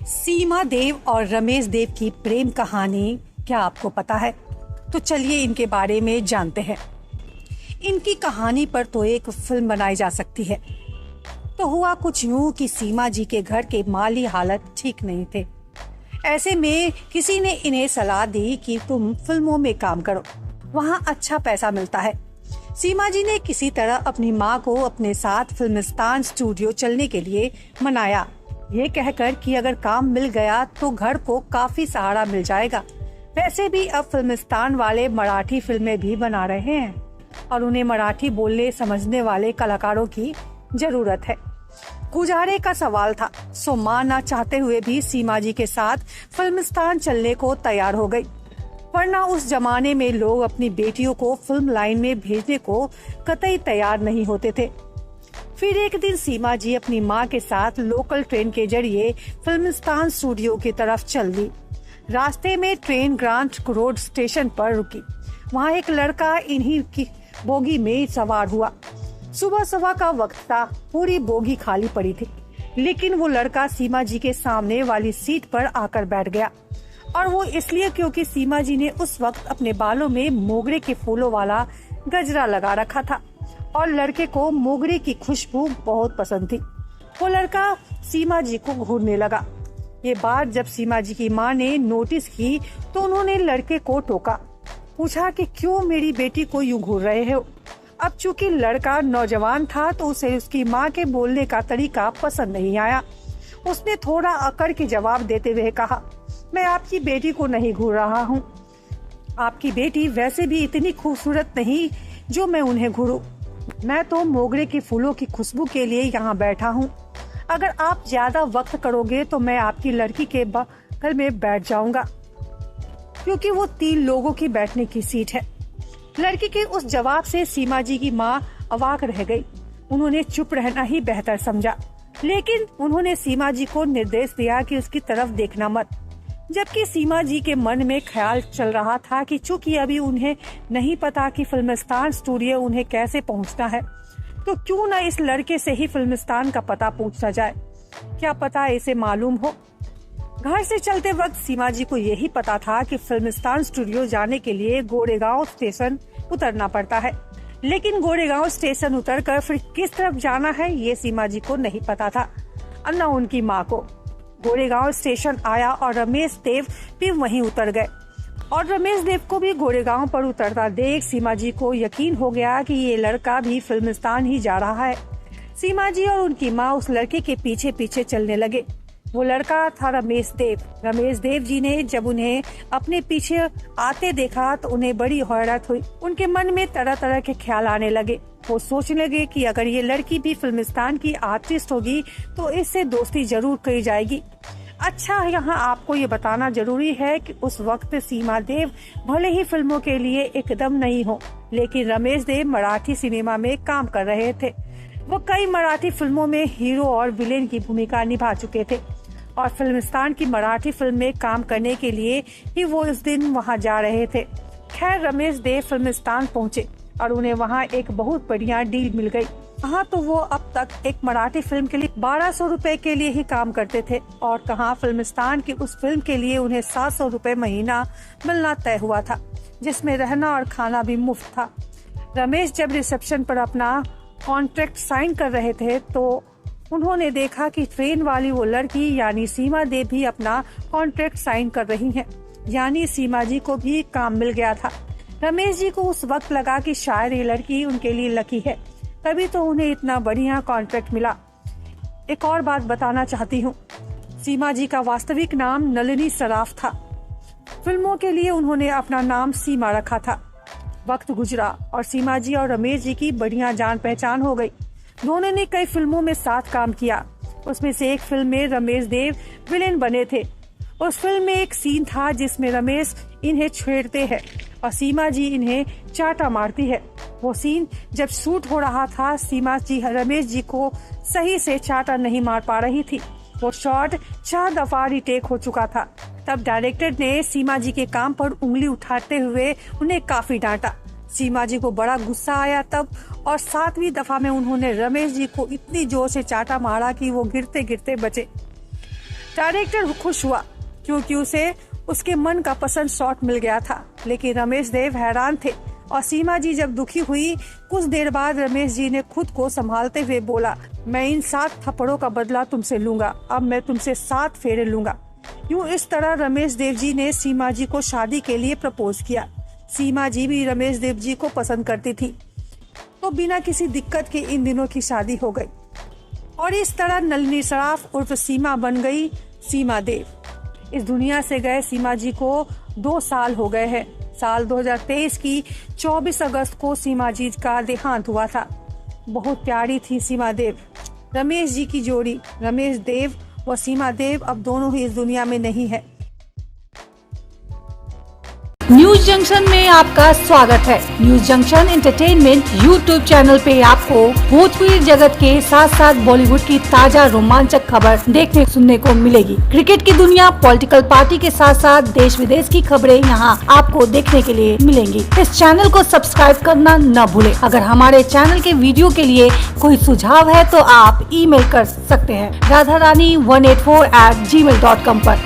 सीमा देव और रमेश देव की प्रेम कहानी क्या आपको पता है? तो चलिए इनके बारे में जानते हैं। इनकी कहानी पर तो एक फिल्म बनाई जा सकती है। तो हुआ कुछ यूं कि सीमा जी के घर के माली हालत ठीक नहीं थे। ऐसे में किसी ने इन्हें सलाह दी कि तुम फिल्मों में काम करो, वहाँ अच्छा पैसा मिलता है। सीमा जी ने किसी तरह अपनी माँ को अपने साथ फिल्मिस्तान स्टूडियो चलने के लिए मनाया, ये कहकर कि अगर काम मिल गया तो घर को काफी सहारा मिल जाएगा। वैसे भी अब फिल्मिस्तान वाले मराठी फिल्में भी बना रहे हैं और उन्हें मराठी बोलने समझने वाले कलाकारों की जरूरत है। गुजारे का सवाल था, सो माँ ना चाहते हुए भी सीमा जी के साथ फिल्मिस्तान चलने को तैयार हो गई। वरना उस जमाने में लोग अपनी बेटियों को फिल्म लाइन में भेजने को कतई तैयार नहीं होते थे। फिर एक दिन सीमा जी अपनी माँ के साथ लोकल ट्रेन के जरिए फिल्मिस्तान स्टूडियो की तरफ चल दी। रास्ते में ट्रेन ग्रांट रोड स्टेशन पर रुकी। वहाँ एक लड़का इन्हीं की बोगी में सवार हुआ। सुबह सुबह का वक्त था, पूरी बोगी खाली पड़ी थी, लेकिन वो लड़का सीमा जी के सामने वाली सीट पर आकर बैठ गया। और वो इसलिए क्योंकि सीमा जी ने उस वक्त अपने बालों में मोगरे के फूलों वाला गजरा लगा रखा था और लड़के को मोगरे की खुशबू बहुत पसंद थी। वो लड़का सीमा जी को घूरने लगा। ये बात जब सीमा जी की माँ ने नोटिस की तो उन्होंने लड़के को टोका, पूछा कि क्यों मेरी बेटी को यूं घूर रहे हो। अब चूंकि लड़का नौजवान था तो उसे उसकी माँ के बोलने का तरीका पसंद नहीं आया। उसने थोड़ा अकड़ के जवाब देते हुए कहा, मैं आपकी बेटी को नहीं घूर रहा हूँ। आपकी बेटी वैसे भी इतनी खूबसूरत नहीं जो मैं उन्हें घूरूं। मैं तो मोगरे के फूलों की खुशबू के लिए यहाँ बैठा हूँ। अगर आप ज्यादा वक्त करोगे तो मैं आपकी लड़की के बगल में बैठ जाऊंगा, क्योंकि वो 3 लोगों की बैठने की सीट है। लड़की के उस जवाब से सीमा जी की माँ अवाक रह गई। उन्होंने चुप रहना ही बेहतर समझा, लेकिन उन्होंने सीमा जी को निर्देश दिया कि उसकी तरफ देखना मत। जबकि सीमा जी के मन में ख्याल चल रहा था कि चूंकि अभी उन्हें नहीं पता कि फिल्मिस्तान स्टूडियो उन्हें कैसे पहुंचना है, तो क्यों न इस लड़के से ही फिल्मिस्तान का पता पूछा जाए, क्या पता इसे मालूम हो। घर से चलते वक्त सीमा जी को यही पता था कि फिल्मिस्तान स्टूडियो जाने के लिए गोरेगांव स्टेशन उतरना पड़ता है, लेकिन गोरेगांव स्टेशन उतरकर फिर किस तरफ जाना है ये सीमा जी को नहीं पता था, और न उनकी माँ को। गोरेगांव स्टेशन आया और रमेश देव भी वहीं उतर गए, और रमेश देव को भी गोरेगांव पर उतरता देख सीमा जी को यकीन हो गया कि ये लड़का भी फिल्मिस्तान ही जा रहा है। सीमा जी और उनकी माँ उस लड़के के पीछे पीछे चलने लगे। वो लड़का था रमेश देव। रमेश देव जी ने जब उन्हें अपने पीछे आते देखा तो उन्हें बड़ी हैरत हुई। उनके मन में तरह तरह के ख्याल आने लगे। वो सोचने लगे कि अगर ये लड़की भी फिल्मिस्तान की आर्टिस्ट होगी तो इससे दोस्ती जरूर की जाएगी। अच्छा, यहाँ आपको ये बताना जरूरी है कि उस वक्त सीमा देव भले ही फिल्मों के लिए एकदम नहीं हो, लेकिन रमेश देव मराठी सिनेमा में काम कर रहे थे। वो कई मराठी फिल्मों में हीरो और विलेन की भूमिका निभा चुके थे और फिल्मिस्तान की मराठी फिल्म में काम करने के लिए ही वो इस दिन वहाँ जा रहे थे। खैर, रमेश देव फिल्मिस्तान पहुँचे और उन्हें वहाँ एक बहुत बढ़िया डील मिल गई। कहाँ तो वो अब तक एक मराठी फिल्म के लिए 1200 रुपए के लिए ही काम करते थे, और कहाँ फिल्मिस्तान की उस फिल्म के लिए उन्हें 700 रुपए महीना मिलना तय हुआ था, जिसमें रहना और खाना भी मुफ्त था। रमेश जब रिसेप्शन पर अपना कॉन्ट्रैक्ट साइन कर रहे थे तो उन्होंने देखा कि ट्रेन वाली वो लड़की यानी सीमा देव भी अपना कॉन्ट्रैक्ट साइन कर रही हैं। यानी सीमा जी को भी काम मिल गया था। रमेश जी को उस वक्त लगा कि शायद ये लड़की उनके लिए लकी है, तभी तो उन्हें इतना बढ़िया कॉन्ट्रैक्ट मिला। एक और बात बताना चाहती हूँ, सीमा जी का वास्तविक नाम नलिनी सराफ था। फिल्मों के लिए उन्होंने अपना नाम सीमा रखा था। वक्त गुजरा और सीमा जी और रमेश जी की बढ़िया जान पहचान हो गई। दोनों ने कई फिल्मों में साथ काम किया। उसमें से एक फिल्म में रमेश देव विलेन बने थे। उस फिल्म में एक सीन था जिसमें रमेश इन्हें छेड़ते हैं और सीमा जी इन्हें चाटा मारती है। वो सीन जब शूट हो रहा था, सीमा जी रमेश जी को सही से चाटा नहीं मार पा रही थी। वो शॉट 4 दफा रीटेक हो चुका था। तब डायरेक्टर ने सीमा जी के काम पर उंगली उठाते हुए उन्हें काफी डांटा। सीमा जी को बड़ा गुस्सा आया तब, और 7वीं दफा में उन्होंने रमेश जी को इतनी जोर से चाटा मारा कि वो गिरते गिरते बचे। डायरेक्टर खुश हुआ क्योंकि उसे उसके मन का पसंद शॉट मिल गया था, लेकिन रमेश देव हैरान थे और सीमा जी जब दुखी हुई, कुछ देर बाद रमेश जी ने खुद को संभालते हुए बोला, मैं इन 7 थप्पड़ों का बदला तुमसे लूंगा, अब मैं तुमसे 7 फेरे लूंगा। यूं इस तरह रमेश देव जी ने सीमा जी को शादी के लिए प्रपोज किया। सीमा जी भी रमेश देव जी को पसंद करती थी, तो बिना किसी दिक्कत के इन दिनों की शादी हो गई और इस तरह नलिनी सराफ उर्फ सीमा बन गई सीमा देव। इस दुनिया से गए सीमा जी को 2 साल हो गए हैं। साल 2023 की 24 अगस्त को सीमा जी का देहांत हुआ था। बहुत प्यारी थी सीमा देव। रमेश जी की जोड़ी, रमेश देव व सीमा देव अब दोनों ही इस दुनिया में नहीं है। न्यूज जंक्शन में आपका स्वागत है। News junction entertainment YouTube channel पे आपको भोजपुरी जगत के साथ साथ बॉलीवुड की ताजा रोमांचक खबर देखने सुनने को मिलेगी। क्रिकेट की दुनिया, पॉलिटिकल पार्टी के साथ साथ देश विदेश की खबरें यहाँ आपको देखने के लिए मिलेंगी। इस चैनल को सब्सक्राइब करना न भूले। अगर हमारे चैनल के वीडियो के लिए कोई सुझाव है तो आप email कर सकते हैं radharani184@gmail.com पर।